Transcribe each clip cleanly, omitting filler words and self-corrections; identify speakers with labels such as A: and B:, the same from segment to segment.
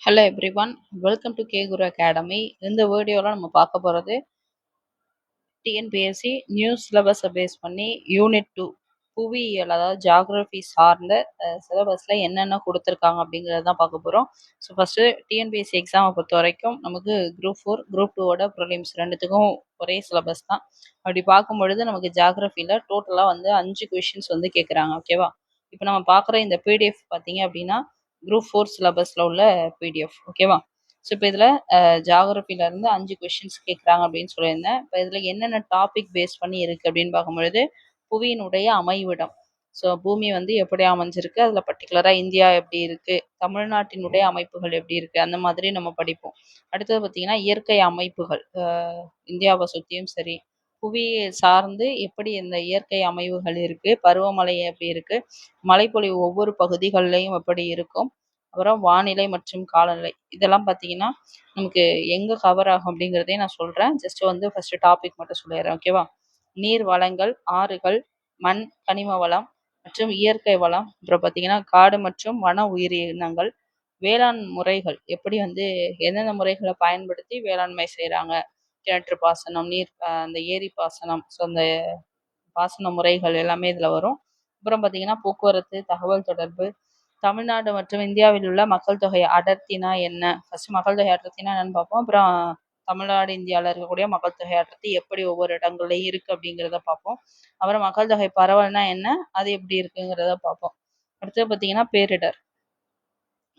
A: Hello everyone, welcome to K Guru academy. இந்த வீடியோவில் நம்ம பார்க்க போகிறது டிஎன்பிஎஸ்சி நியூ சிலபஸை பேஸ் பண்ணி யூனிட் 2 புவியியல், அதாவது ஜாகிரபி சார்ந்த சிலபஸில் என்னென்ன கொடுத்துருக்காங்க அப்படிங்கிறத தான் பார்க்க போகிறோம். ஸோ ஃபஸ்ட்டு டிஎன்பிஎஸ்சி எக்ஸாமை பொறுத்த வரைக்கும் நமக்கு குரூப் 4 குரூப் 2ஓட ப்ரிலிம்ஸ் ரெண்டுத்துக்கும் ஒரே சிலபஸ் தான். அப்படி பார்க்கும் பொழுது நமக்கு ஜாகிரபியில் டோட்டலாக 5 கொஷின்ஸ் கேட்குறாங்க. ஓகேவா? இப்போ நம்ம பார்க்குற இந்த பிடிஎஃப் பார்த்தீங்க அப்படின்னா குரூப் 4 சிலபஸில் உள்ள பிடிஎஃப். ஓகேவா? ஸோ இப்போ இதில் ஜாகிரபிலேருந்து 5 கொஷின்ஸ் கேட்குறாங்க அப்படின்னு சொல்லியிருந்தேன். இப்போ இதில் என்னென்ன டாபிக் பேஸ் பண்ணி இருக்குது அப்படின்னு பார்க்கும்பொழுது புவியினுடைய அமைவிடம், ஸோ பூமி எப்படி அமைஞ்சிருக்கு, அதில் பர்டிகுலராக இந்தியா எப்படி இருக்குது, தமிழ்நாட்டினுடைய அமைப்புகள் எப்படி இருக்குது, அந்த மாதிரி நம்ம படிப்போம். அடுத்தது பார்த்திங்கன்னா இயற்கை அமைப்புகள், இந்தியாவை சுற்றியும் சரி புவியை சார்ந்து எப்படி இந்த இயற்கை அமைவுகள் இருக்குது, பருவமழை எப்படி இருக்குது, மழைப்பொழிவு ஒவ்வொரு பகுதிகள்லையும் எப்படி இருக்கும், அப்புறம் வானிலை மற்றும் காலநிலை, இதெல்லாம் பார்த்தீங்கன்னா நமக்கு எங்கே கவர் ஆகும் அப்படிங்கிறதையும் நான் சொல்கிறேன். ஜஸ்ட் ஃபஸ்ட்டு டாபிக் மட்டும் சொல்லிடுறேன். ஓகேவா? நீர் வளங்கள், ஆறுகள், மண், கனிம வளம் மற்றும் இயற்கை வளம், அப்புறம் பார்த்தீங்கன்னா காடு மற்றும் வன உயிரினங்கள், வேளாண் முறைகள் எப்படி எந்தெந்த முறைகளை பயன்படுத்தி வேளாண்மை செய்கிறாங்க, கிணற்று பாசனம், நீர் அந்த ஏரி பாசனம், ஸோ அந்த பாசன முறைகள் எல்லாமே இதில் வரும். அப்புறம் பார்த்தீங்கன்னா போக்குவரத்து, தகவல் தொடர்பு, தமிழ்நாடு மற்றும் இந்தியாவில் உள்ள மக்கள் தொகை அடர்த்தினா என்ன, ஃபர்ஸ்ட் மக்கள் தொகை அடர்த்தினா என்னன்னு பார்ப்போம். அப்புறம் தமிழ்நாடு இந்தியாவில் இருக்கக்கூடிய மக்கள் தொகை அடர்த்தி எப்படி ஒவ்வொரு இடங்கள்லையும் இருக்குது அப்படிங்கிறத பார்ப்போம். அப்புறம் மக்கள் தொகை பரவல்னா என்ன, அது எப்படி இருக்குங்கிறத பார்ப்போம். அடுத்தது பார்த்தீங்கன்னா பேரிடர்,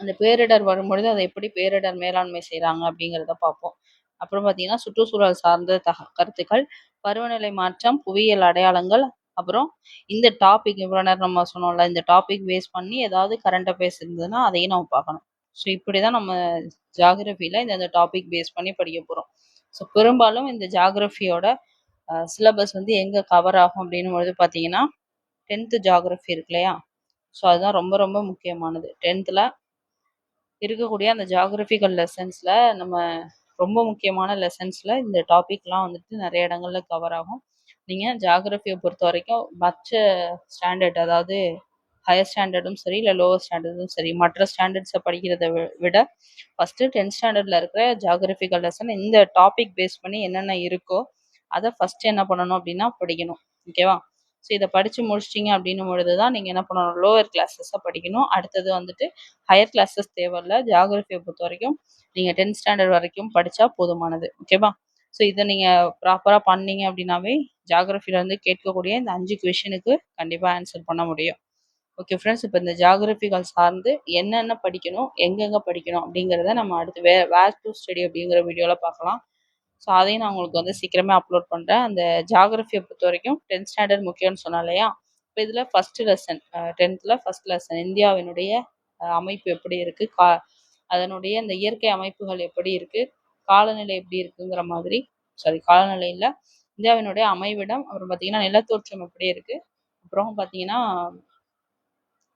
A: அந்த பேரிடர் வரும்பொழுது அதை எப்படி பேரிடர் மேலாண்மை செய்கிறாங்க அப்படிங்கிறத பார்ப்போம். அப்புறம் பார்த்தீங்கன்னா சுற்றுச்சூழல் சார்ந்த கருத்துக்கள், பருவநிலை மாற்றம், புவியியல் அடையாளங்கள், அப்புறம் இந்த டாபிக் இவ்வளோ நேரம் நம்ம சொன்னோம்ல, இந்த டாபிக் பேஸ் பண்ணி ஏதாவது கரண்ட் அஃபேர்ஸ் இருந்ததுன்னா அதையும் நம்ம பார்க்கணும். ஸோ இப்படி தான் நம்ம ஜாகிரபியில் இந்த டாபிக் பேஸ் பண்ணி படிக்க போகிறோம். ஸோ பெரும்பாலும் இந்த ஜாகிரபியோட சிலபஸ் எங்கே கவர் ஆகும் அப்படின்னும் பொழுது பார்த்தீங்கன்னா 10th ஜாகிரபி இருக்கு இல்லையா, ஸோ அதுதான் ரொம்ப ரொம்ப முக்கியமானது. 10th இருக்கக்கூடிய அந்த ஜாகிரபிக்கல் லெசன்ஸில் நம்ம ரொம்ப முக்கியமான லெசன்ஸில் இந்த டாபிக்லாம் நிறைய இடங்கள்ல கவர் ஆகும். நீங்கள் ஜாகிரபியை பொறுத்த வரைக்கும் மற்ற ஸ்டாண்டர்ட், அதாவது ஹையர் ஸ்டாண்டர்டும் சரி இல்லை லோவர் ஸ்டாண்டர்டும் சரி, மற்ற ஸ்டாண்டர்ட்ஸை படிக்கிறத விட ஃபஸ்ட்டு 10th ஸ்டாண்டர்டில் இருக்கிற ஜாகிரபிக்கல் லெசன் இந்த டாபிக் பேஸ் பண்ணி என்னென்ன இருக்கோ அதை ஃபஸ்ட்டு என்ன பண்ணணும் அப்படின்னா படிக்கணும். ஓகேவா? ஸோ இதை படித்து முடிச்சிட்டிங்க அப்படின்னும் பொழுது தான் நீங்கள் என்ன பண்ணணும், லோவர் கிளாஸஸை படிக்கணும். அடுத்தது ஹையர் கிளாஸஸ் தேவையில்லை. ஜாகிரபியை பொறுத்த வரைக்கும் நீங்கள் 10th ஸ்டாண்டர்ட் வரைக்கும் படித்தா போதுமானது. ஓகேவா? ஸோ இதை நீங்கள் ப்ராப்பராக பண்ணீங்க அப்படின்னாவே ஜாகிரபியில் கேட்கக்கூடிய இந்த 5 கொஷினுக்கு கண்டிப்பாக ஆன்சர் பண்ண முடியும். ஓகே ஃப்ரெண்ட்ஸ், இப்போ இந்த ஜாகிரபிகள் சார்ந்து என்னென்ன படிக்கணும், எங்கெங்கே படிக்கணும் அப்படிங்கிறத நம்ம அடுத்து வேர் டு ஸ்டடி அப்படிங்கிற வீடியோவில் பார்க்கலாம். ஸோ அதையும் நான் உங்களுக்கு சீக்கிரமே அப்லோட் பண்ணுறேன். அந்த ஜாகிரபியை பொறுத்த வரைக்கும் 10th ஸ்டாண்டர்ட் முக்கியம்னு சொன்னேன் இல்லையா, இப்போ இதில் first lesson 10th first lesson இந்தியாவினுடைய அமைப்பு எப்படி இருக்குது, அதனுடைய இந்த இயற்கை அமைப்புகள் எப்படி இருக்குது, காலநிலை எப்படி இருக்குங்கிற மாதிரி, காலநிலை இல்லை, இந்தியாவினுடைய அமைவிடம், அப்புறம் பார்த்தீங்கன்னா நிலத்தோற்றம் எப்படி இருக்குது, அப்புறம் பார்த்தீங்கன்னா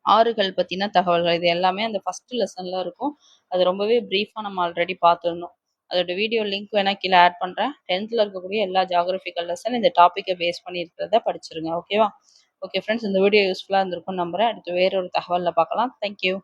A: ஆறுகள் பற்றின தகவல்கள், இது எல்லாமே அந்த ஃபஸ்ட்டு லெசனில் இருக்கும். அது ரொம்பவே ப்ரீஃபாக நம்ம ஆல்ரெடி பார்த்துருந்தோம். அதோட வீடியோ லிங்க் வேணால் கீழே ஆட் பண்ணுறேன். 10th இருக்கக்கூடிய எல்லா ஜாகிரபிக்கல் லெசன் இந்த டாப்பிக்கை பேஸ் பண்ணி இருக்கிறத படிச்சிருங்க. ஓகேவா? ஓகே ஃப்ரெண்ட்ஸ், இந்த வீடியோ யூஸ்ஃபுல்லாக இருந்திருக்கும்னு நம்புகிறேன். அடுத்து வேற ஒரு தகவலில் பார்க்கலாம். தேங்க்யூ.